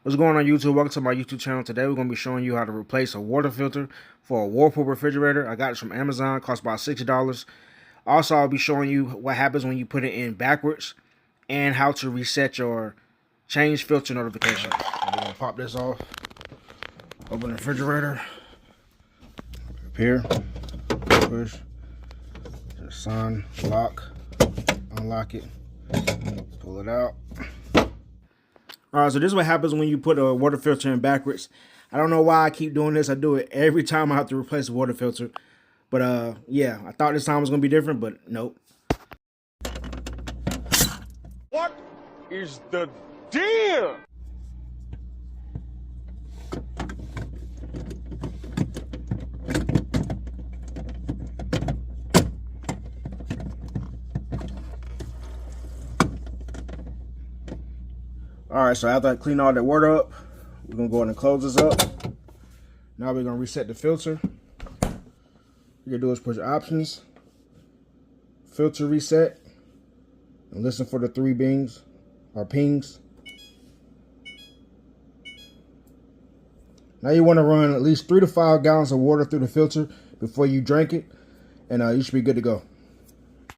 What's going on, YouTube? Welcome to my YouTube channel. Today we're going to be showing you how to replace a water filter for a Whirlpool refrigerator. I got this from Amazon. It cost about $60. Also, I'll be showing you what happens when you put it in backwards and how to reset your change filter notification. We're going to pop this off. Open the refrigerator. Up here. Push. Just sign, lock, unlock it, pull it out. Alright, so this is what happens when you put a water filter in backwards. I don't know why I keep doing this. I do it every time I have to replace a water filter. But yeah, I thought this time was gonna be different, but nope. What is the deal? Alright, so after I clean all that water up, we're gonna go ahead and close this up. Now we're gonna reset the filter. What you're gonna do is push options, filter reset, and listen for the three bings or pings. Now you want to run at least 3 to 5 gallons of water through the filter before you drink it, and you should be good to go.